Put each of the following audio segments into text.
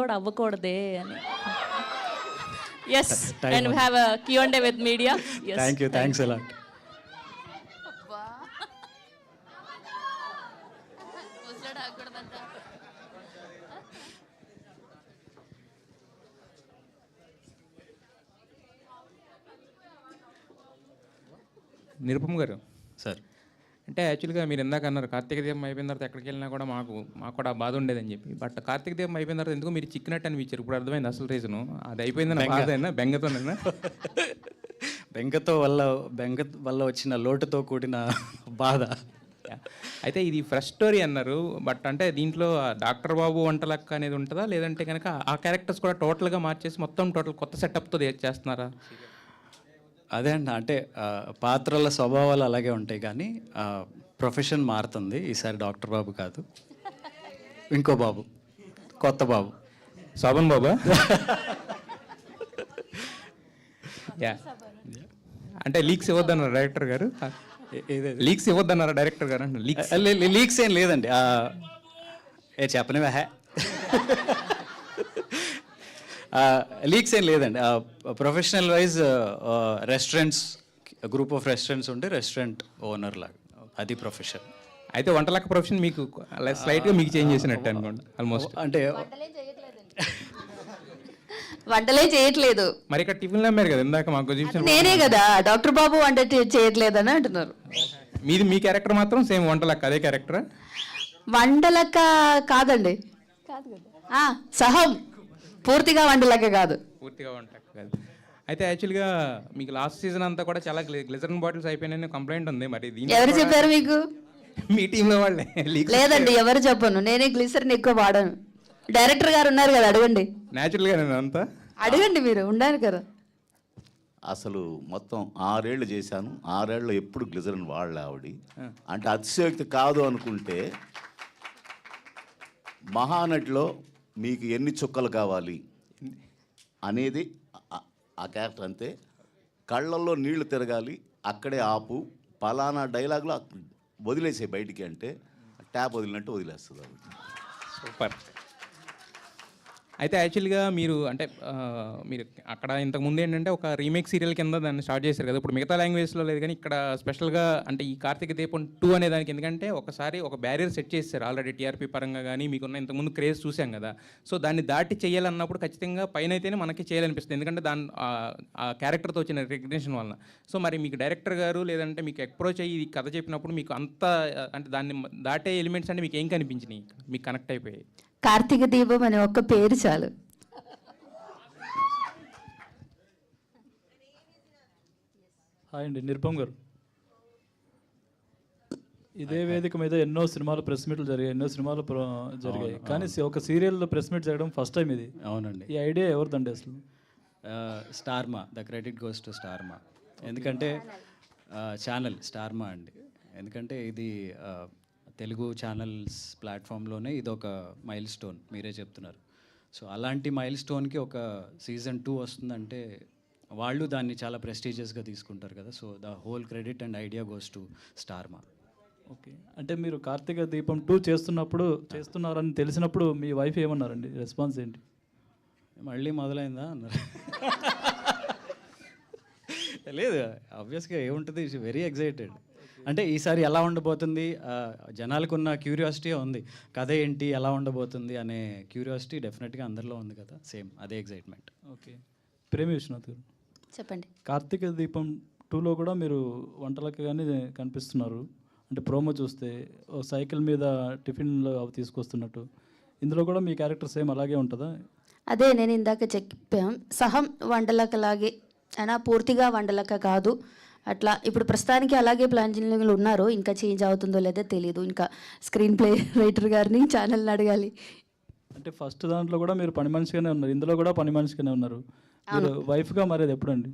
కూడా అవ్వకూడదే అని. Yes, and we have a Q&A with media. Thank you, thanks అలా. నిరుపమ్ గారు సార్, అంటే యాక్చువల్గా మీరు ఇందాక అన్నారు కార్తీక దీపం అయిపోయిన తర్వాత ఎక్కడికి వెళ్ళినా కూడా మాకు కూడా బాధ ఉండేదని చెప్పి. బట్ కార్తీక దీపం అయిపోయిన తర్వాత ఎందుకు మీరు చిక్కినట్టు అనిపించారు? ఇప్పుడు అర్థమైంది అసలు రీజను. అది అయిపోయిందని బాధ అయినా బెంగతోనైనా? బెంగ వల్ల వచ్చిన లోటుతో కూడిన బాధ. అయితే ఇది ఫ్రెష్ స్టోరీ అన్నారు, బట్ అంటే దీంట్లో డాక్టర్ బాబు వంటలక్క అనేది ఉంటుందా, లేదంటే కనుక ఆ క్యారెక్టర్స్ కూడా టోటల్గా మార్చేసి మొత్తం కొత్త సెటప్తో చేస్తున్నారా? అదే అండి, అంటే పాత్రల స్వభావాలు అలాగే ఉంటాయి కానీ ప్రొఫెషన్ మారుతుంది. ఈసారి డాక్టర్ బాబు కాదు, ఇంకో బాబు, కొత్త బాబు, శోభన్ బాబా? యా, అంటే లీక్స్ ఇవ్వద్దన్నారు డైరెక్టర్ గారు. లీక్స్ ఇవ్వద్దన్నారా డైరెక్టర్ గారు? అంటే లీక్స్ ఏం లేదండి. చెప్పనివే లీక్స్ ఏం లేదండి. Professional wise restaurants, group of restaurants ఉంటే రెస్టారెంట్ ఓనర్ లాగా, అది ప్రొఫెషన్. అయితే వంటలక్క ప్రొఫెషన్ మీకు స్లైట్గా మీకు చేంజ్ చేసినట్టు అనుకోండి ఆల్మోస్ట్. అంటే వంటలే చేయట్లేదు. మరి ఇక్కడ టిఫిన్లు అమ్మారు కదా ఇందాక మాకు చూపించిన. నేనే కదా డాక్టర్ బాబు వంట చేయట్లేదని అంటున్నారు. మీది మీ క్యారెక్టర్ మాత్రం సేమ్ వంటలక్క అదే క్యారెక్టరా? వంటలక్క కాదండి, సహం పూర్తిగా వంటలక్క కాదు. పూర్తిగా వంటలక్క కాదు. అయితే యాక్చువల్గా మీకు లాస్ట్ సీజన్ అంతా కూడా చాలా గ్లిజరిన్ బాటిల్స్ అయిపోయినాయని కంప్లైంట్ ఉంది. మరి ఎవరు చెప్పారు మీకు? మీ టీంలో వాళ్ళే. లేదండి, ఎవరు చెప్పను. నేనే గ్లిసరిన్ ఎక్కువ వాడాను. డైరెక్టర్ గారు ఉన్నారు కదా, అడగండి. న్యాచురల్గా నేను అంతా అడగండి, మీరు ఉండాలి కదా. అసలు మొత్తం 6 ఏళ్ళు చేశాను. 6 ఏళ్ళు ఎప్పుడు గ్లిజరిన్ వాడలే ఆవిడ. అంటే అతిశయోక్తి కాదు అనుకుంటే, మహానటిలో మీకు ఎన్ని చుక్కలు కావాలి అనేది ఆ క్యారెక్టర్ అంతే. కళ్ళల్లో నీళ్లు తిరగాలి, అక్కడే ఆపు, పలానా డైలాగ్లో వదిలేసే బయటికి అంటే ట్యాప్ వదిలినట్టు వదిలేస్తుంది ఆవిడ. సూపర్. అయితే యాక్చువల్గా మీరు అంటే మీరు అక్కడ ఇంతకుముందు ఏంటంటే ఒక రీమేక్ సీరియల్ కింద దాన్ని స్టార్ట్ చేశారు కదా. ఇప్పుడు మిగతా లాంగ్వేజ్లో లేదు కానీ ఇక్కడ స్పెషల్గా అంటే ఈ కార్తీక దీపం 2 అనే దానికి ఎందుకంటే ఒకసారి ఒక బ్యారియర్ సెట్ చేశారు ఆల్రెడీ టీఆర్పీ పరంగా కానీ మీకున్న ఇంతకుముందు క్రేజ్ చూసాం కదా. సో దాన్ని దాటి చేయాలన్నప్పుడు ఖచ్చితంగా పైన అయితేనే మనకి చేయాలనిపిస్తుంది, ఎందుకంటే దాని ఆ క్యారెక్టర్తో వచ్చిన రికగ్నిషన్ వలన. సో మరి మీకు డైరెక్టర్ గారు లేదంటే మీకు అప్రోచ్ అయ్యి కథ చెప్పినప్పుడు మీకు అంత అంటే దాన్ని దాటే ఎలిమెంట్స్ అంటే మీకు ఏం కనిపించినాయి, మీకు కనెక్ట్ అయిపోయాయి? కార్తీక దీపం అనే ఒక్క పేరు చాలు. హాయ్ అండి, నిరుపమ్ గారు. ఇదే వేదిక మీద ఎన్నో సినిమాలు ప్రెస్ మీట్లు జరిగాయి, ఎన్నో సినిమాలు జరిగాయి, కానీ ఒక సీరియల్లో ప్రెస్ మీట్ జరగడం ఫస్ట్ టైం ఇది. అవునండి. ఈ ఐడియా ఎవరిదండి అసలు? Star Maa, the credit goes to Star Maa. ఎందుకంటే ఛానల్ స్టార్మా అండి. ఎందుకంటే ఇది తెలుగు ఛానల్స్ ప్లాట్ఫామ్లోనే ఇది ఒక మైల్ స్టోన్, మీరే చెప్తున్నారు. సో అలాంటి మైల్ స్టోన్కి ఒక సీజన్ 2 వస్తుందంటే వాళ్ళు దాన్ని చాలా ప్రెస్టీజియస్గా తీసుకుంటారు కదా. So the whole credit and idea goes to Star Maa. Okay, అంటే మీరు కార్తీక దీపం 2 చేస్తున్నారని తెలిసినప్పుడు మీ వైఫ్ ఏమన్నారండి? రెస్పాన్స్ ఏంటి? మళ్ళీ మొదలైందా అన్నారు. లేదు, ఆబ్వియస్గా ఏముంటుంది, వెరీ ఎక్సైటెడ్. అంటే ఈసారి ఎలా ఉండబోతుంది, జనాలకు ఉన్న క్యూరియాసిటీ ఉంది, కథ ఏంటి, ఎలా ఉండబోతుంది అనే క్యూరియాసిటీ డెఫినెట్గా అందరిలో ఉంది కదా. సేమ్ అదే ఎక్సైట్మెంట్. ఓకే, ప్రేమి విశ్వనాథ్ గారు చెప్పండి. కార్తీక దీపం 2లో కూడా మీరు వంటలకు కానీ కనిపిస్తున్నారు. అంటే ప్రోమో చూస్తే సైకిల్ మీద టిఫిన్లో అవి తీసుకొస్తున్నట్టు, ఇందులో కూడా మీ క్యారెక్టర్ సేమ్ అలాగే ఉంటుందా? అదే నేను ఇందాక చెప్పాం, సహం వంటలకలాగే అయినా పూర్తిగా వంటలక కాదు. అట్లా ఇప్పుడు ప్రస్తుతానికి అలాగే ప్లానింగ్లు ఉన్నారు, ఇంకా చేంజ్ అవుతుందో లేదో తెలియదు. ఇంకా స్క్రీన్ ప్లే రైటర్ గారిని ఛానల్ని అడగాలి. అంటే ఫస్ట్ దాంట్లో కూడా మీరు పని మనిషిగానే ఉన్నారు, ఇందులో కూడా పని మనిషిగానే ఉన్నారు. మీరు వైఫ్గా మారేది ఎప్పుడండి?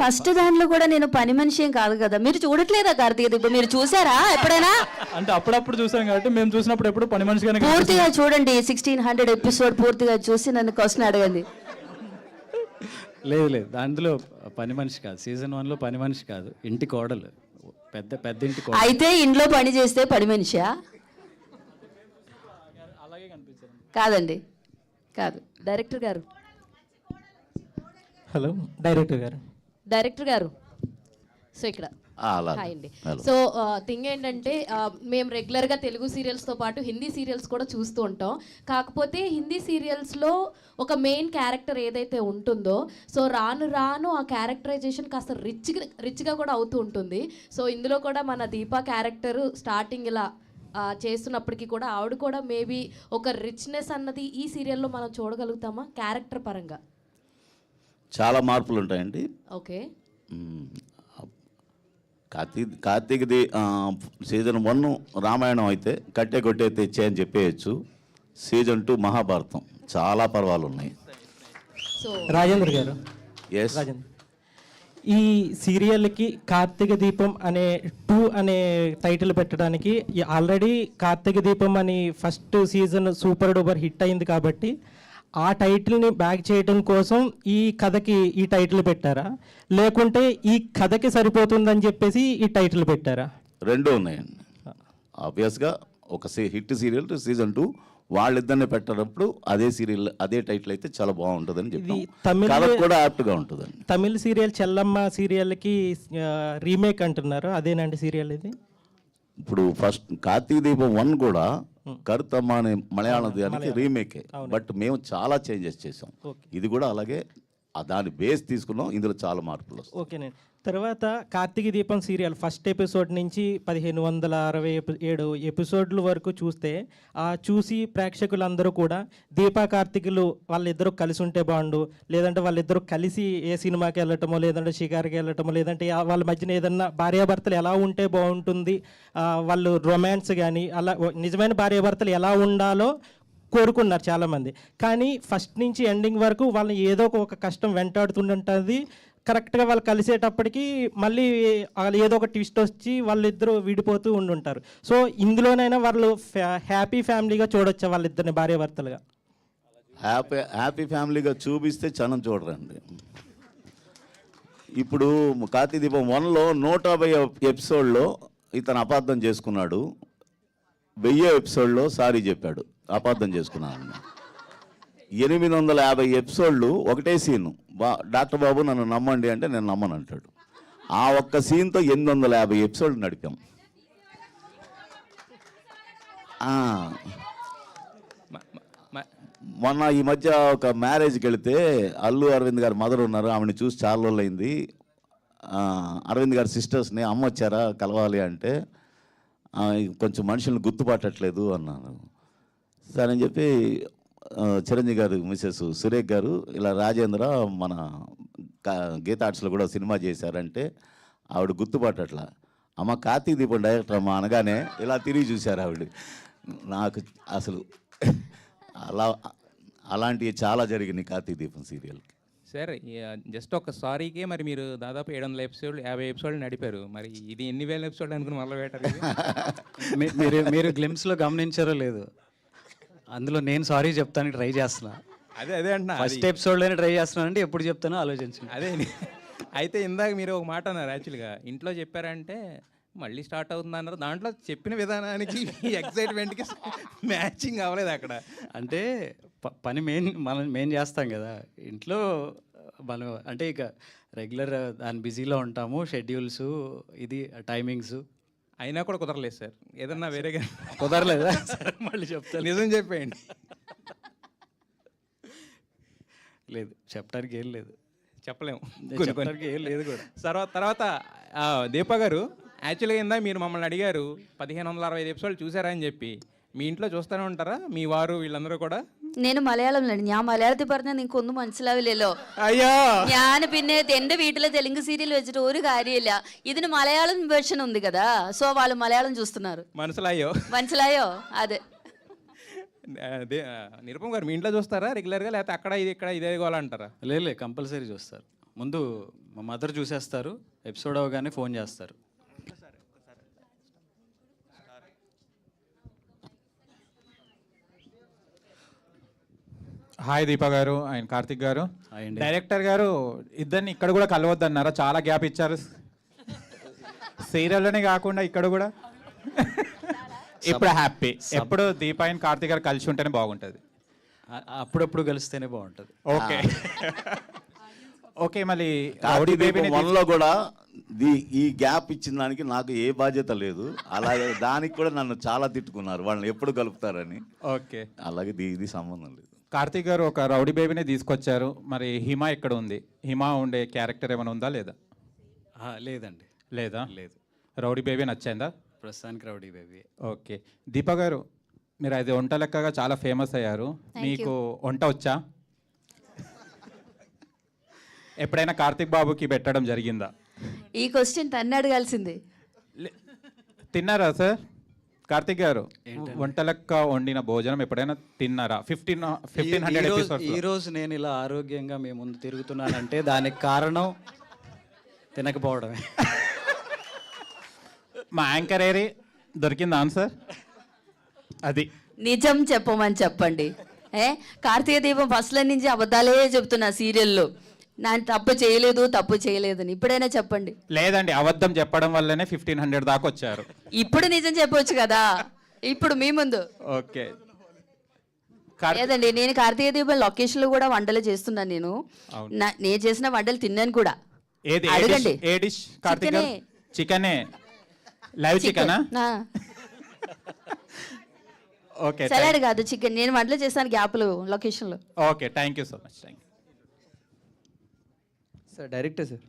ఫస్ట్ దాంట్లో కూడా నేను పని మనిషి ఏం కాదు కదా. మీరు చూడట్లేదా కార్తీక దీపం? మీరు చూసారా ఎప్పుడైనా? అంటే అప్పుడప్పుడు చూసాం కాబట్టి మేము చూసినప్పుడు ఎప్పుడు పని మనిషిగానే. పూర్తిగా చూడండి, 1600 ఎపిసోడ్ పూర్తిగా చూసి నన్ను క్వశ్చన్ అడగండి. లేదు, దాంట్లో పని మనిషి కాదు, సీజన్ 1లో పని మనిషి కాదు, ఇంటి కోడలు, పెద్ద ఇంటి కోడలు. అయితే ఇంట్లో పని చేస్తే పని మనిషా? అలాగే కనిపించారు. కాదండి, కాదు. డైరెక్టర్ గారు, హలో డైరెక్టర్ గారు. డైరెక్టర్ గారు, సో ఇక్కడ అలా హాయ్ అండి. Hello. సో థింగ్ ఏంటంటే మేము రెగ్యులర్గా తెలుగు సీరియల్స్తో పాటు హిందీ సీరియల్స్ కూడా చూస్తూ ఉంటాం. కాకపోతే హిందీ సీరియల్స్లో ఒక మెయిన్ క్యారెక్టర్ ఏదైతే ఉంటుందో, సో రాను రాను ఆ క్యారెక్టరైజేషన్ కాస్త రిచ్గా కూడా అవుతూ ఉంటుంది. సో ఇందులో కూడా మన దీపా క్యారెక్టర్ స్టార్టింగ్ ఇలా చేస్తున్నప్పటికీ కూడా ఆవిడ కూడా మేబీ ఒక రిచ్నెస్ అన్నది ఈ సీరియల్లో మనం చూడగలుగుతామా క్యారెక్టర్ పరంగా? చాలా మార్పులు ఉంటాయండి. ఓకే. కార్తీక్ది సీజన్ 1 రామాయణం అయితే కట్టే కొట్టే తెచ్చే అని చెప్పేయచ్చు. సీజన్ 2 మహాభారతం, చాలా పర్వాలు ఉన్నాయి. సో రాజేంద్ర గారు, ఎస్, రాజేంద్ర, ఈ సీరియల్కి కార్తీక దీపం అనే 2 అనే టైటిల్ పెట్టడానికి ఆల్రెడీ కార్తీక దీపం అని first season super duper hit అయింది కాబట్టి ఆ టైటిల్ని బ్యాక్ చేయడం కోసం ఈ కథకి ఈ టైటిల్ పెట్టారా, లేకుంటే ఈ కథకి సరిపోతుందని చెప్పేసి ఈ టైటిల్ పెట్టారా? రెండూ ఉన్నాయండి. ఆబ్వియస్గా ఒక హిట్ సీరియల్ సీజన్ 2 వాళ్ళిద్దరిని పెట్టినప్పుడు అదే సీరియల్ అదే టైటిల్ అయితే చాలా బాగుంటుందని చెప్పి కథ కూడా యాప్ట్గా ఉంటుందండి. తమిళ సీరియల్ చెల్లమ్మ సీరియల్కి రీమేక్ అంటున్నారు, అదేనండి సీరియల్ ఇది? ఇప్పుడు ఫస్ట్ కార్తీక దీపం 1 కూడా కరుతమ్మ అనే మలయాళం దానికి రీమేకే, బట్ మేము చాలా చేంజెస్ చేసాం. ఇది కూడా అలాగే దాని బేస్ తీసుకున్నాం. ఇందులో చాలా మార్పులు వస్తాయి. ఓకేనండి. తర్వాత కార్తీక దీపం సీరియల్ ఫస్ట్ ఎపిసోడ్ నుంచి 1567 ఎపిసోడ్ల వరకు చూస్తే చూసి ప్రేక్షకులందరూ కూడా దీపా కార్తీకులు వాళ్ళిద్దరూ కలిసి ఉంటే బాగుండు, లేదంటే వాళ్ళిద్దరూ కలిసి ఏ సినిమాకి వెళ్ళటమో, లేదంటే షికార్కి వెళ్ళటమో, లేదంటే వాళ్ళ మధ్యన ఏదన్నా భార్యాభర్తలు ఎలా ఉంటే బాగుంటుంది, వాళ్ళు రొమాన్స్ కానీ అలా నిజమైన భార్యాభర్తలు ఎలా ఉండాలో కోరుకున్నారు చాలామంది. కానీ ఫస్ట్ నుంచి ఎండింగ్ వరకు వాళ్ళని ఏదో ఒక కష్టం వెంటాడుతుంటుంది. కరెక్ట్గా వాళ్ళు కలిసేటప్పటికి మళ్ళీ ఏదో ఒక ట్విస్ట్ వచ్చి వాళ్ళిద్దరూ విడిపోతూ ఉండుంటారు. సో ఇందులోనైనా వాళ్ళు హ్యాపీ ఫ్యామిలీగా చూడొచ్చా వాళ్ళిద్దరిని భార్యాభర్తలుగా? హ్యాపీ ఫ్యామిలీగా చూపిస్తే చనం చూడరండి. ఇప్పుడు కార్తీక దీపం 1లో 150 ఎపిసోడ్లో ఇతను అపార్థం చేసుకున్నాడు, 1000 ఎపిసోడ్లో సారీ చెప్పాడు, అపార్థం చేసుకున్నాను. 850 ఎపిసోడ్లు ఒకటే సీను, డాక్టర్ బాబు నన్ను నమ్మండి అంటే నేను నమ్మను అంటాడు. ఆ ఒక్క సీన్తో 850 ఎపిసోడ్లు నడిపాం. మొన్న ఈ మధ్య ఒక మ్యారేజ్కి వెళితే అల్లు అరవింద్ గారు మదర్ ఉన్నారు, ఆవిడని చూసి చాలా రోజులు అయింది. అరవింద్ గారి సిస్టర్స్ని అమ్మ వచ్చారా కలవాలి అంటే కొంచెం మనుషులను గుర్తుపట్టట్లేదు అన్నాను. సరే అని చెప్పి చిరంజీవి గారు మిసెస్ సురేఖ్ గారు ఇలా రాజేంద్ర మన గీతా ఆర్ట్స్లో కూడా సినిమా చేశారంటే ఆవిడ గుర్తుపట్టట్లా. అమ్మ కార్తీక దీపం డైరెక్టర్ అమ్మ అనగానే ఇలా తిరిగి చూశారు ఆవిడ. నాకు అసలు అలాంటివి చాలా జరిగినాయి కార్తీక దీపం సీరియల్కి. సార్ జస్ట్ ఒక సారీకే మరి మీరు దాదాపు 700 ఎపిసోడ్లు 50 ఎపిసోడ్లు నడిపారు. మరి ఇది ఎన్ని వేల ఎపిసోడ్లు అనుకుని మొదలు పెట్టారు? మీరు గ్లిమ్స్లో గమనించారో లేదు, అందులో నేను సారీ చెప్తానికి ట్రై చేస్తున్నా. అదే అంటున్నా, ఫస్ట్ ఎపిసోడ్లోనే ట్రై చేస్తున్నానంటే ఎప్పుడు చెప్తానో ఆలోచించండి. అదే అయితే ఇందాక మీరు ఒక మాట అన్నారు, యాక్చువల్గా ఇంట్లో చెప్పారంటే మళ్ళీ స్టార్ట్ అవుతుంది అన్నారు. దాంట్లో చెప్పిన విధానానికి ఎక్సైట్మెంట్కి మ్యాచింగ్ అవ్వలేదు అక్కడ. అంటే పని మేము చేస్తాం కదా ఇంట్లో, మనం అంటే ఇక రెగ్యులర్ దాని బిజీలో ఉంటాము, షెడ్యూల్స్ ఇది టైమింగ్స్ అయినా కూడా కుదరలేదు సార్. ఏదన్నా వేరేగా కుదరలేదా? సరే మళ్ళీ చెప్తాను. నిజం చెప్పేయండి. లేదు చెప్పడానికి ఏం లేదు, చెప్పలేము, చెప్పడానికి ఏం లేదు కూడా. తర్వాత దీపా గారు, యాక్చువల్గా ఇందా మీరు మమ్మల్ని అడిగారు 1565 ఎపిసోడ్లు చూసారా అని చెప్పి. మీ ఇంట్లో చూస్తూనే ఉంటారా మీ వారు వీళ్ళందరూ కూడా? ഞാൻ മലയാളത്തിലാണ്, ഞാൻ മലയാളത്തിൽ പറഞ്ഞാൽ നിങ്ങൾക്ക് ഒന്നും മനസ്സിലാവില്ലല്ലോ. അയ്യോ, ഞാൻ പിന്നെ എന്റെ വീട്ടിലെ തെലുങ്ക് സീరియൽ വെച്ചിട്ട് ഒരു കാര്യമില്ല. ഇതിന് മലയാളം వెర్షన్ ఉంది కదా, సో వాళ్ళు మలయాళం చూస్తున్నారు. మనసులాయో అదే. నిరుపమ్ గారు మీ ఇంట్లో చూస్తారా రెగ్యులర్గా, లేకపోతే అక్కడ ఇది ఇక్కడ ఇదే గోలంటారా? లేదు కంపల్సరీ చూస్తారు. ముందు మా మదర్ చూసేస్తారు, ఎపిసోడ్ అవగానే ఫోన్ చేస్తారు. హాయ్ దీపా గారు అండ్ కార్తిక్ గారు. అండి. డైరెక్టర్ గారు ఇద్దరిని ఇక్కడ కూడా కలవద్దన్నారా? చాలా గ్యాప్ ఇచ్చారు సీరియల్లోనే కాకుండా ఇక్కడ కూడా. ఇప్పుడు హ్యాపీ. ఎప్పుడు దీపా అండ్ కార్తీక్ గారు కలిసి ఉంటేనే బాగుంటుంది. అప్పుడప్పుడు కలిస్తేనే బాగుంటుంది. Okay okay. మళ్ళీ రౌడీ బేబీని దీపం వన్లో కూడా ఈ గ్యాప్ ఇచ్చిన దానికి నాకు ఏ బాధ్యత లేదు. అలాగే దానికి కూడా నన్ను చాలా తిట్టుకున్నారు, వాళ్ళని ఎప్పుడు కలుపుతారని. ఓకే. అలాగే ఇది సంబంధం లేదు. కార్తీక్ గారు ఒక రౌడీ బేబీని తీసుకొచ్చారు, మరి హిమ ఎక్కడ ఉంది? హిమ ఉండే క్యారెక్టర్ ఏమైనా ఉందా లేదా? లేదండి. లేదా? లేదు. రౌడీ బేబీ నచ్చిందా? ప్రస్తుతానికి రౌడీ బేబీ. ఓకే. దీపా గారు, మీరు అది వంట లెక్కగా చాలా ఫేమస్ అయ్యారు. మీకు వంట వచ్చా? ఎప్పుడైనా కార్తీక్ బాబుకి పెట్టడం జరిగిందా? ఈ క్వశ్చన్ తన్ను అడగాల్సిందే. తిన్నారా సార్? కార్తీక్ గారు, వంట లెక్క వండిన భోజనం ఎప్పుడైనా తిన్నారా? 1500 ఎపిసోడ్స్. ఈ రోజు నేను ఇలా ఆరోగ్యంగా మీ ముందు తిరుగుతున్నానంటే దానికి కారణం తినకపోవడమే. మా యాంకర్ ఏరి దొరికింది ఆన్సర్. అది నిజం చెప్పమని చెప్పండి. కార్తీక దీపం ఫస్ట్ల నుంచి అబద్ధాలే చెప్తున్నా సీరియల్లో. నేను తప్పు చేయలేదని ఇప్పుడైనా చెప్పండి. లేదండి, అబద్ధం చెప్పడం వల్లనే 1500 దాకా వచ్చారు. ఇప్పుడు నిజం చెప్పొచ్చు కదా, ఇప్పుడు మీ ముందు. ఓకే. లేదండి, నేను కార్తీక దీపం లొకేషన్లో కూడా వంటలు చేస్తున్నాను. నేను చేసిన వంటలు తిన్నాను కూడా. ఏది అడగండి. ఏ డిష్ కార్తీక్ గారు? చికెనే. లైవ్ చికెనా? ఓకే. సలాడ్ కాదు, చికెన్. నేను వంటలు చేస్తాను గ్యాప్లు లొకేషన్లో. Okay, thank you so much. Thank you sir. Director sir,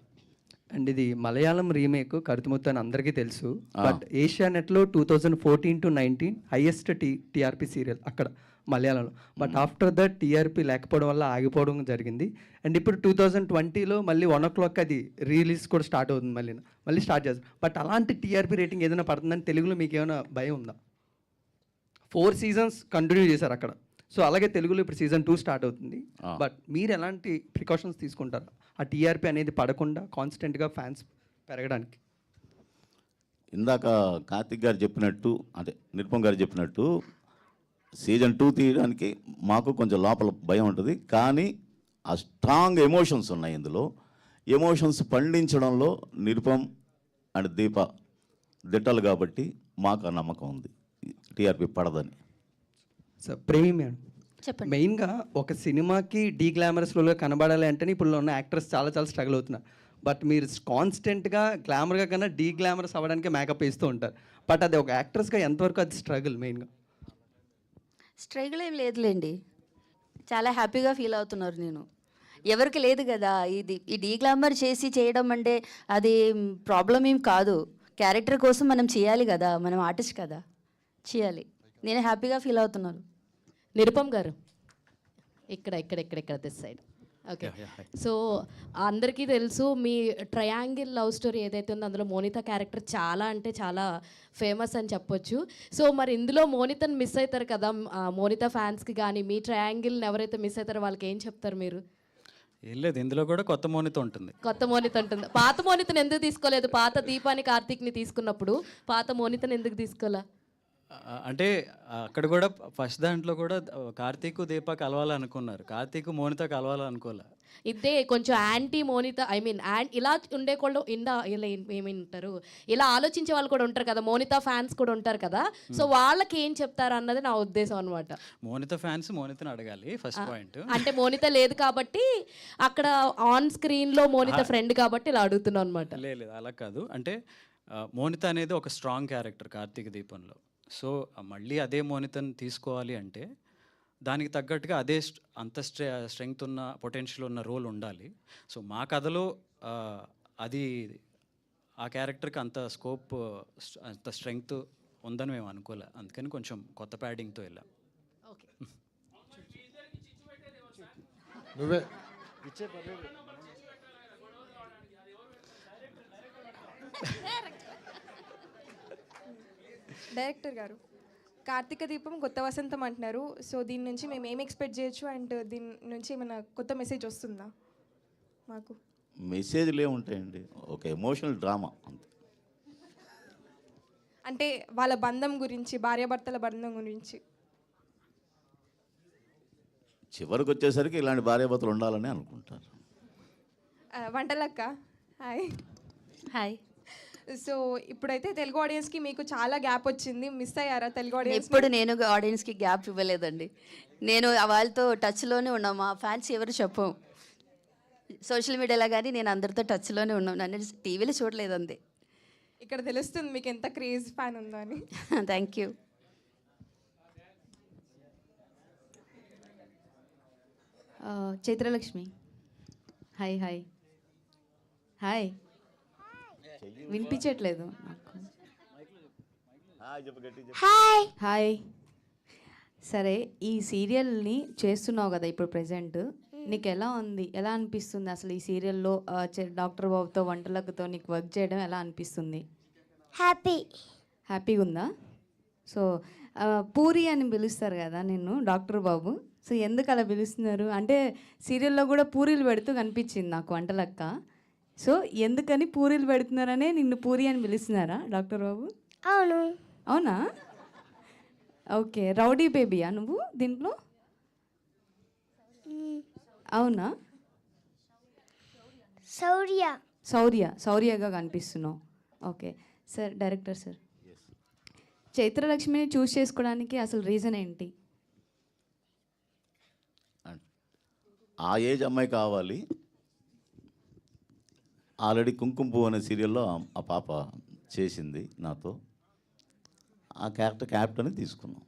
and ఇది మలయాళం రీమేక్ కరుతుముత్తు అని అందరికీ తెలుసు. బట్ ఏషియానెట్లో 2014 to 19 హైయెస్ట్ టీఆర్పీ సీరియల్ అక్కడ మలయాళంలో. బట్ ఆఫ్టర్ దట్ టీఆర్పీ లేకపోవడం వల్ల ఆగిపోవడం జరిగింది. అండ్ ఇప్పుడు 2020లో మళ్ళీ 1 o'clock అది రిలీజ్ కూడా స్టార్ట్ అవుతుంది. మళ్ళీ స్టార్ట్ చేస్తారు. బట్ అలాంటి టీఆర్పీ రేటింగ్ ఏదైనా పడుతుందని తెలుగులో మీకు ఏమైనా భయం ఉందా? 4 seasons కంటిన్యూ చేశారు అక్కడ. సో అలాగే తెలుగులో ఇప్పుడు సీజన్ 2 స్టార్ట్ అవుతుంది. బట్ మీరు ఎలాంటి ప్రికాషన్స్ తీసుకుంటారు ఆ టీఆర్పీ అనేది పడకుండా కాన్స్టెంట్గా ఫ్యాన్స్ పెరగడానికి? ఇందాక కార్తిక్ గారు చెప్పినట్టు, అదే నిరుపమ్ గారు చెప్పినట్టు, సీజన్ 2 తీయడానికి మాకు కొంచెం లోపల భయం ఉంటుంది. కానీ ఆ స్ట్రాంగ్ ఎమోషన్స్ ఉన్నాయి ఇందులో. ఎమోషన్స్ పండించడంలో నిరుపమ్ అండ్ దీప దిట్టలు కాబట్టి మాకు ఆ నమ్మకం ఉంది టీఆర్పీ పడదని. సార్ ప్రేమి మేడం, చెప్పండి. మెయిన్గా ఒక సినిమాకి గ్లామరస్లో కనబడాలి అంటేనే ఇప్పుడు ఉన్న యాక్టర్స్ చాలా స్ట్రగుల్ అవుతున్నారు. బట్ మీరు కాన్స్టెంట్గా గ్లామర్గా కన్నా గ్లామరస్ అవ్వడానికి మేకప్ వేస్తూ ఉంటారు. బట్ అది ఒక యాక్ట్రెస్గా ఎంతవరకు అది స్ట్రగుల్? మెయిన్గా స్ట్రగుల్ ఏం లేదులేండి, చాలా హ్యాపీగా ఫీల్ అవుతున్నారు. నేను ఎవరికి లేదు కదా ఈ డీగ్లామర్ చేసి చేయడం అంటే అది ప్రాబ్లం ఏం కాదు. క్యారెక్టర్ కోసం మనం చేయాలి కదా, మనం ఆర్టిస్ట్ కదా, చేయాలి. నేను హ్యాపీగా ఫీల్ అవుతున్నాను. నిరుపమ్ గారు, ఇక్కడ దిస్ సైడ్. ఓకే. సో అందరికీ తెలుసు మీ ట్రయాంగిల్ లవ్ స్టోరీ ఏదైతే ఉందో అందులో మోనిత క్యారెక్టర్ చాలా అంటే చాలా ఫేమస్ అని చెప్పొచ్చు. సో మరి ఇందులో మోనితను మిస్ అవుతారు కదా, మోనిత ఫ్యాన్స్కి కానీ మీ ట్రయాంగిల్ని ఎవరైతే మిస్ అవుతారో వాళ్ళకి ఏం చెప్తారు మీరు? ఏం లేదు, ఇందులో కూడా కొత్త మోనిత ఉంటుంది. కొత్త మోనిత ఉంటుంది. పాత మోనితను ఎందుకు తీసుకోలేదు? పాత దీపాని కార్తీక్ని తీసుకున్నప్పుడు పాత మోనితను ఎందుకు తీసుకోలే? అంటే అక్కడ కూడా ఫస్ట్ దాంట్లో కూడా కార్తీక్ దీప కలవాలనుకున్నారు, కార్తీక్ మోనిత కలవాలనుకోలే. ఇదే కొంచెం యాంటీ మోనిత, ఐ మీన్ ఇలా ఉండే వాళ్ళు ఇలా ఏమంటారు, ఇలా ఆలోచించే వాళ్ళు కూడా ఉంటారు కదా, మోనిత ఫ్యాన్స్ కూడా ఉంటారు కదా. సో వాళ్ళకి ఏం చెప్తారు అన్నది నా ఉద్దేశం అనమాట. మోనిత ఫ్యాన్స్ మోనితను అడగాలి ఫస్ట్ పాయింట్. అంటే మోనిత లేదు కాబట్టి అక్కడ ఆన్ స్క్రీన్లో మోనిత ఫ్రెండ్ కాబట్టి ఇలా అడుగుతున్నాను అనమాట. లేదు అలా కాదు, అంటే మోనిత అనేది ఒక స్ట్రాంగ్ క్యారెక్టర్ కార్తీక దీపంలో. సో మళ్ళీ అదే మోనితను తీసుకోవాలి అంటే దానికి తగ్గట్టుగా అదే అంత స్ట్రెంగ్త్ ఉన్న పొటెన్షియల్ ఉన్న రోల్ ఉండాలి. సో మా కథలో అది ఆ క్యారెక్టర్కి అంత స్కోప్ అంత స్ట్రెంగ్త్ ఉందని మేము అనుకోలే, అందుకని కొంచెం కొత్త ప్యాడింగ్తో వెళ్ళాం. ఓకే. నువ్వే డైరెక్టర్ గారు, కార్తీక దీపం కొత్త వసంతం అంటున్నారు. సో దీని నుంచి మేము ఏం ఎక్స్పెక్ట్ చేయొచ్చు? అండ్ దీని నుంచి ఏమైనా కొత్త మెసేజ్ వస్తుందా మాకు? మెసేజ్లు ఏముంటాయండి, ఒక ఎమోషనల్ డ్రామా అంతే. అంటే వాళ్ళ బంధం గురించి, భార్యాభర్తల బంధం గురించి. చివరికి వచ్చేసరికి ఇలాంటి భార్యాభర్తలు ఉండాలని అనుకుంటారు. వంటలక్క హాయ్. హాయ్. సో ఇప్పుడైతే తెలుగు ఆడియన్స్కి మీకు చాలా గ్యాప్ వచ్చింది. మిస్ అయ్యారా తెలుగు ఆడియన్స్? ఎప్పుడు నేను ఆడియన్స్కి గ్యాప్ ఇవ్వలేదండి. నేను వాళ్ళతో టచ్లోనే ఉన్నాం. మా ఫ్యాన్స్ ఎవరు చెప్పం. సోషల్ మీడియాలో కానీ నేను అందరితో టచ్లోనే ఉన్నాం. నన్ను టీవీలో చూడలేదు అంతే. ఇక్కడ తెలుస్తుంది మీకు ఎంత క్రేజ్ ఫ్యాన్ ఉందో అని. Thank you. Chaitralakshmi, hi hi hi. వినిపించట్లేదు నాకు. హాయ్. సరే, ఈ సీరియల్ని చేస్తున్నావు కదా ఇప్పుడు ప్రెజెంట్, నీకు ఎలా ఉంది, ఎలా అనిపిస్తుంది అసలు ఈ సీరియల్లో డాక్టర్ బాబుతో వంటలతో నీకు వర్క్ చేయడం ఎలా అనిపిస్తుంది? హ్యాపీగా ఉందా? సో పూరి అని పిలుస్తారు కదా నిన్ను డాక్టర్ బాబు. సో ఎందుకు అలా పిలుస్తున్నారు అంటే సీరియల్లో కూడా పూరీలు పెడుతూ కనిపించింది నాకు వంటలక్క. సో ఎందుకని పూరీలు పెడుతున్నారనే నిన్ను పూరి అని పిలుస్తున్నారా డాక్టర్ బాబు? అవును. అవునా? ఓకే. రౌడీ బేబీయా నువ్వు దీంట్లో? అవునా? శౌర్యగా కనిపిస్తున్నావు. Okay sir. డైరెక్టర్ సార్, చైత్రలక్ష్మిని చూస్ చేసుకోవడానికి అసలు రీజన్ ఏంటి? ఆ ఏజ్ అమ్మాయి కావాలి. ఆల్రెడీ కుంకుమ పువ్వు అనే సీరియల్లో ఆ పాప చేసింది నాతో. ఆ క్యారెక్టర్ని తీసుకున్నాం.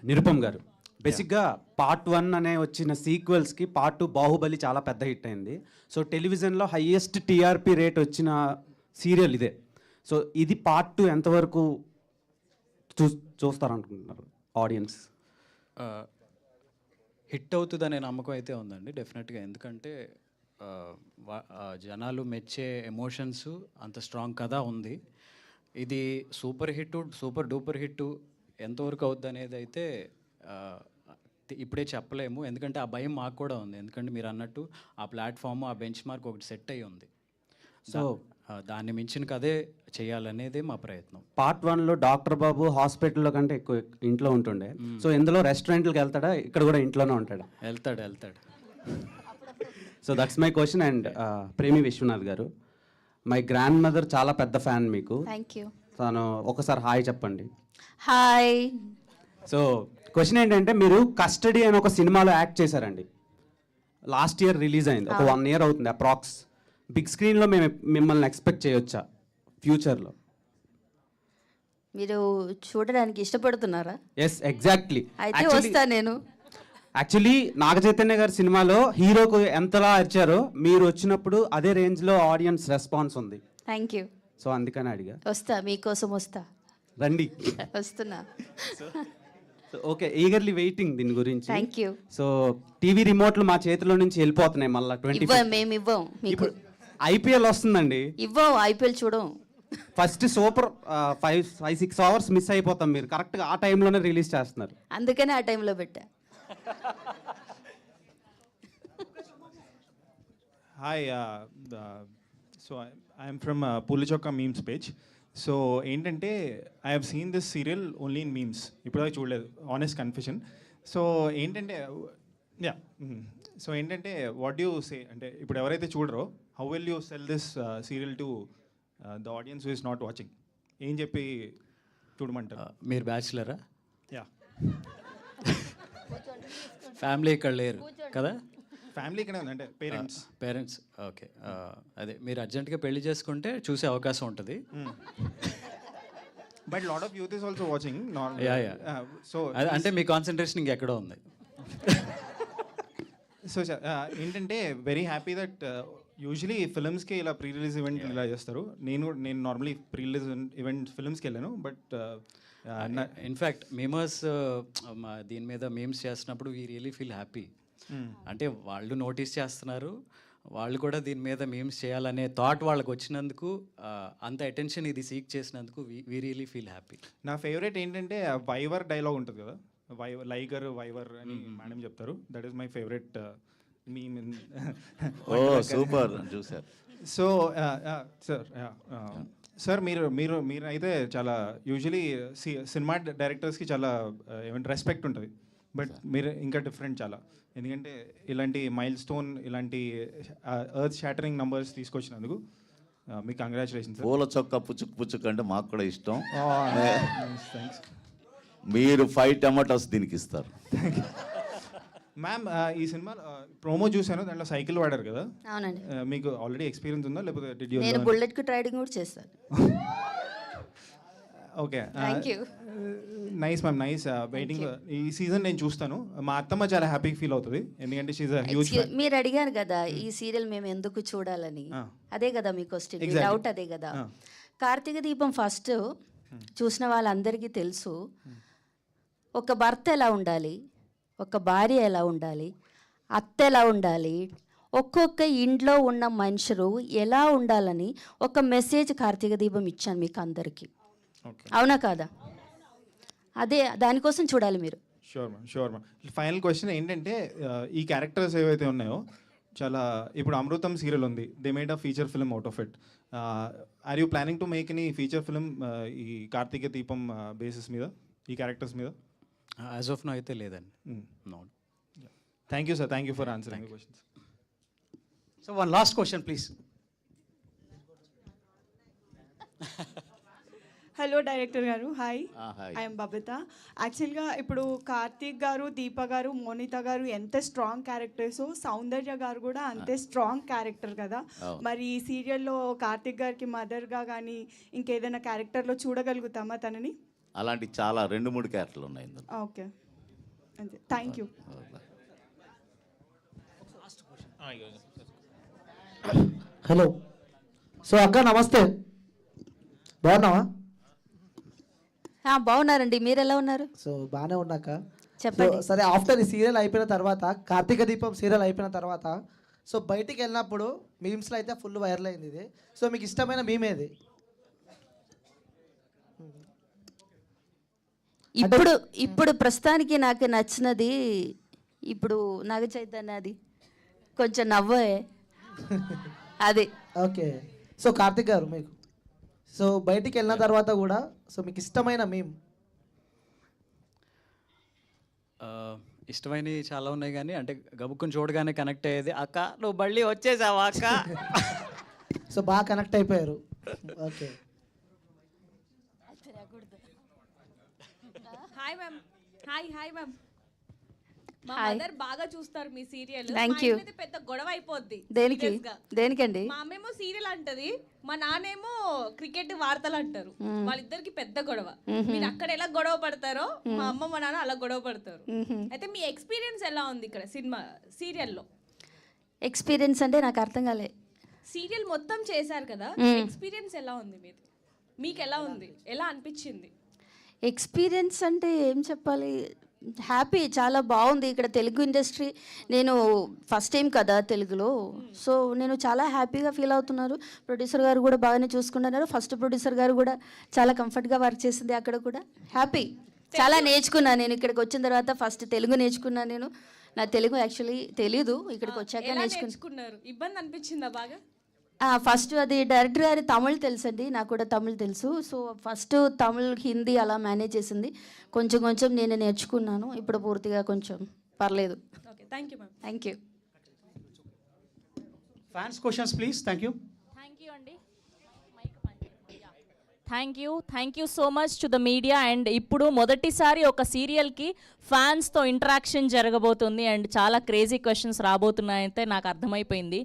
నిరుపమ్ గారు, బేసిక్గా పార్ట్ 1 అనే వచ్చిన సీక్వెల్స్కి పార్ట్ 2 బాహుబలి చాలా పెద్ద హిట్ అయింది. సో టెలివిజన్లో హైయెస్ట్ టీఆర్పీ రేట్ వచ్చిన సీరియల్ ఇదే. సో ఇది పార్ట్ 2 ఎంతవరకు చూస్తారనుకుంటున్నారు ఆడియన్స్? హిట్ అవుతుందనే నమ్మకం అయితే ఉందండి డెఫినెట్గా. ఎందుకంటే జనాలు మెచ్చే ఎమోషన్స్ అంత స్ట్రాంగ్ కథ ఉంది. ఇది సూపర్ డూపర్ హిట్ ఎంతవరకు అవుద్ది అనేది అయితే ఇప్పుడే చెప్పలేము. ఎందుకంటే ఆ భయం మాకు కూడా ఉంది. ఎందుకంటే మీరు అన్నట్టు ఆ ప్లాట్ఫామ్, ఆ బెంచ్ మార్క్ ఒకటి సెట్ అయ్యి ఉంది. సో దాన్ని మించిన కదే చేయాలనేదే మా ప్రయత్నం. పార్ట్ 1లో డాక్టర్ బాబు హాస్పిటల్లో కంటే ఎక్కువ ఇంట్లో ఉంటుండే. సో ఇందులో రెస్టారెంట్కి వెళ్తాడా, ఇక్కడ కూడా ఇంట్లోనే ఉంటాడా? వెళ్తాడు. So that's my question. And Premi Viswanath గారు, మై గ్రాండ్ మదర్ చాలా పెద్ద ఫ్యాన్ మీకు. Thank you. తను ఒకసారి హాయ్ చెప్పండి. హాయ్. సో క్వశ్చన్ ఏంటంటే, మీరు కస్టడీ అని ఒక సినిమాలో యాక్ట్ చేశారండి. లాస్ట్ ఇయర్ రిలీజ్ అయింది. ఒక 1 year అవుతుంది అప్రాక్స్. బిగ్ స్క్రీన్లో మేము మిమ్మల్ని ఎక్స్పెక్ట్ చేయొచ్చా ఫ్యూచర్లో? మీరు చూడడానికి ఇష్టపడుతున్నారా? Yes, exactly. అయితే వస్తా నేను. యాక్చువల్లీ నాగ చైతన్య గారి సినిమాలో హీరోకు ఎంతలా ఇచ్చారో మీరు వచ్చినప్పుడు అదే రేంజ్లో ఆడియన్స్ రెస్పాన్స్ ఉంది. Thank you. సో అందుకని అడిగా. వస్తా, మీకోసం వస్తా. రండి. వస్తున్నా. ఓకే, ఈగర్లీ వెయిటింగ్ దీని గురించి. Thank you. సో టీవీ రిమోట్లు మా చేతిలో నుంచి వెళ్ళిపోతున్నాయి మళ్ళీ. మేము ఇవ్వం మీకు. ఐపీఎల్ వస్తుందండి. ఇవ్వం, ఐపీఎల్ చూడం. ఫస్ట్ సూపర్ 5-6 అవర్స్ మిస్ అయిపోతాం. మీరు కరెక్ట్గా ఆ టైంలోనే రిలీజ్ చేస్తున్నారు. అందుకనే ఆ టైంలో పెట్టా. హాయ్. సో ఐఎమ్ ఫ్రమ్ పూలిచొక్క మీమ్స్ పేజ్. సో ఏంటంటే I have seen this serial only in memes. ఇప్పుడే చూడలేదు, ఆనెస్ట్ కన్ఫెషన్. సో ఏంటంటే సో ఏంటంటే వాట్ యూ సే అంటే ఇప్పుడు ఎవరైతే చూడరో, how will you sell this serial to the audience who is not watching? ఏం చెప్పి చూడమంటారు? మీరు బ్యాచులరా? యా. ఫ్యామిలీ ఇక్కడ లేరు కదా? ఫ్యామిలీ ఇక్కడే ఉంది, అంటే పేరెంట్స్. ఓకే, అదే మీరు అర్జెంట్గా పెళ్లి చేసుకుంటే చూసే అవకాశం ఉంటుంది. But lot of youth is also watching. So అంటే మీ కాన్సన్ట్రేషన్ ఇంకెక్కడో ఉంది. సో ఏంటంటే వెరీ హ్యాపీ దట్ యూజువలీ ఫిల్మ్స్కి ఇలా ప్రీ రిలీజ్ ఈవెంట్ ఇలా చేస్తారు. నేను నార్మలీ ప్రీ రిలీజ్ ఈవెంట్ ఫిల్మ్స్కి వెళ్ళాను. బట్ ఇన్ఫ్యాక్ట్ మేమర్స్ దీని మీద మేమ్స్ చేస్తున్నప్పుడు వీ రియలీ ఫీల్ హ్యాపీ. అంటే వాళ్ళు నోటీస్ చేస్తున్నారు, వాళ్ళు కూడా దీని మీద మేమ్స్ చేయాలనే థాట్ వాళ్ళకి వచ్చినందుకు, అంత అటెన్షన్ ఇది సీక్ చేసినందుకు వీ రియలీ ఫీల్ హ్యాపీ. నా ఫేవరెట్ ఏంటంటే వైవర్ డైలాగ్ ఉంటుంది కదా, లైగర్ వైవర్ అని మేడం చెప్తారు. That is my favourite meme. Oh super, చూసారు. సో సార్ మీరు అయితే చాలా యూజువలీ సినిమా డైరెక్టర్స్కి చాలా ఏమంటే రెస్పెక్ట్ ఉంటుంది. బట్ మీరు ఇంకా డిఫరెంట్ చాలా, ఎందుకంటే ఇలాంటి మైల్ స్టోన్, ఇలాంటి ఎర్త్ షాటరింగ్ నంబర్స్ తీసుకొచ్చినందుకు మీకు కంగ్రాచులేషన్స్. పూల చొక్క పుచ్చుకు పుచ్చుకు అంటే మాకు కూడా ఇష్టం. థ్యాంక్స్ మీరు 5 టమాటోస్ దీనికి ఇస్తారు. మ్యామ్. ఈ సినిమా ప్రోమో చూశాను, దాంట్లో సైకిల్ వాడారు కదా, అవునండి. మీకు ఆల్రెడీ ఎక్స్పీరియన్స్ ఉందా లేకపోతే did you నేను learn? బుల్లెట్కి రైడింగ్ కూడా చేస్తాను. Okay, thank you. Nice ma'am, nice. Waiting. ఈ సీజన్ నేను చూస్తాను. మా అత్తమ్మ చాలా హ్యాపీ ఫీల్ అవుతుంది, ఎందుకంటే షీఈ్ అ హ్యూజ్ ఫ్యాన్. మీరు అడిగారు కదా ఈ సీరియల్ మేము ఎందుకు చూడాలని, అదే కదా మీ క్వశ్చన్, డౌట్ అదే కదా. కార్తీక దీపం ఫస్ట్ చూసిన వాళ్ళందరికీ తెలుసు ఒక భర్త ఎలా ఉండాలి, ఒక భార్య ఎలా ఉండాలి, అత్త ఎలా ఉండాలి, ఒక్కొక్క ఇంట్లో ఉన్న మనుషులు ఎలా ఉండాలని ఒక మెసేజ్ కార్తీక దీపం ఇచ్చాను మీకు అందరికీ. అవునా కాదా? అదే దానికోసం చూడాలి మీరు. Sure ma'am, sure ma'am. Final question ఏంటంటే, ఈ క్యారెక్టర్స్ ఏవైతే ఉన్నాయో చాలా, ఇప్పుడు అమృతం సీరియల్ ఉంది, they made a feature film out of it. Are you planning to make any feature film ఈ కార్తీక దీపం బేసిస్ మీద, ఈ క్యారెక్టర్స్ మీద? యాజ్ ఆఫ్ నో అయితే లేదండి. No. Thank you sir, thank you for answering questions. So one last question please. Hello director garu, hi. I'm Babitha. యాక్చువల్గా ఇప్పుడు కార్తీక్ గారు, దీప గారు, మోనిత గారు ఎంత స్ట్రాంగ్ క్యారెక్టర్స్, సౌందర్య గారు కూడా అంతే స్ట్రాంగ్ క్యారెక్టర్ కదా. మరి ఈ సీరియల్లో కార్తీక్ గారికి మదర్గా కానీ ఇంకేదైనా క్యారెక్టర్లో చూడగలుగుతామా తనని? అలాంటి చాలా 2-3 క్యారెక్టర్లు ఉన్నాయి ఇందులో. ఓకే, అంతే. Thank you. హలో. సో అక్క నమస్తే, బాగున్నావా? బాగున్నారండి, మీరు ఎలా ఉన్నారు? సో బాగానే ఉన్నాక చెప్పండి. సరే, ఆఫ్టర్ ఈ సీరియల్ అయిపోయిన తర్వాత, కార్తీక దీపం సీరియల్ అయిపోయిన తర్వాత, సో బయటికి వెళ్ళినప్పుడు మీమ్స్లో అయితే ఫుల్ వైరల్ అయింది ఇది. సో మీకు ఇష్టమైన మీమ్ ఏది? ఇప్పుడు ప్రస్తుతానికి నాకు నచ్చినది ఇప్పుడు నాగ చైతన్యది కొంచెం నవ్వే అది. ఓకే. సో కార్తీక్ గారు, మీకు సో బయటికి వెళ్ళిన తర్వాత కూడా సో మీకు ఇష్టమైన మీమ్? ఇష్టమైనవి చాలా ఉన్నాయి, కానీ అంటే గబుక్కుని చూడగానే కనెక్ట్ అయ్యేది అక్క నువ్వు మళ్ళీ వచ్చేసావా అక్క. సో బాగా కనెక్ట్ అయిపోయారు. Okay. Hi ma'am. Hi ma'am. మా Hi. మదర్ బాగా చూస్తారు మీ సీరియల్. Thank you. పెద్ద గొడవ అయిపోద్ది. దేనికి? serious గా. దేనికండి? మా అమ్మేమో సీరియల్ అంటది, మా నాన్నేమో క్రికెట్ వార్తలు అంటారు. వాళ్ళిద్దరికి పెద్ద గొడవ. మీరు అక్కడ ఎలా గొడవ పడతారో మా అమ్మ మా నాన్న అలా గొడవ పడతారు. అయితే మీ ఎక్స్పీరియన్స్ ఎలా ఉంది ఇక్కడ సినిమా సీరియల్లో? ఎక్స్పీరియన్స్ అంటే నాకు అర్థం కాలే. సీరియల్ మొత్తం చేశారు కదా, ఎక్స్పీరియన్స్ ఎలా ఉంది మీది? మీకు ఎలా ఉంది, ఎలా అనిపించింది? ఎక్స్పీరియన్స్ అంటే ఏం చెప్పాలి, హ్యాపీ, చాలా బాగుంది. ఇక్కడ తెలుగు ఇండస్ట్రీ నేను ఫస్ట్ టైం కదా తెలుగులో, సో నేను చాలా హ్యాపీగా ఫీల్ అవుతున్నారు. ప్రొడ్యూసర్ గారు కూడా బాగానే చూసుకుంటున్నారు. ఫస్ట్ ప్రొడ్యూసర్ గారు కూడా చాలా కంఫర్ట్గా వర్క్ చేసింది అక్కడ కూడా. హ్యాపీ, చాలా నేర్చుకున్నాను నేను ఇక్కడికి వచ్చిన తర్వాత. ఫస్ట్ తెలుగు నేర్చుకున్నాను నేను. నా తెలుగు యాక్చువల్లీ తెలీదు, ఇక్కడికి వచ్చాక నేర్చుకున్నారు. ఇబ్బంది అనిపించిందా బాగా? ఫస్ట్ అది డైరెక్టర్ గారి తమిళ్ తెలుసండి, నాకు కూడా తమిళ్ తెలుసు. సో ఫస్ట్ తమిళ్, హిందీ అలా మేనేజ్ చేసింది. కొంచెం కొంచెం నేను నేర్చుకున్నాను. ఇప్పుడు పూర్తిగా కొంచెం పర్లేదు. Okay, thank you ma'am. Thank you. Fans questions please. Thank you. Thank you అండి. Thank you so much to the media. And ఇప్పుడు మొదటిసారి ఒక సీరియల్కి ఫ్యాన్స్తో ఇంటరాక్షన్ జరగబోతుంది అండ్ చాలా క్రేజీ క్వశ్చన్స్ రాబోతున్నాయంటే నాకు అర్థమైపోయింది.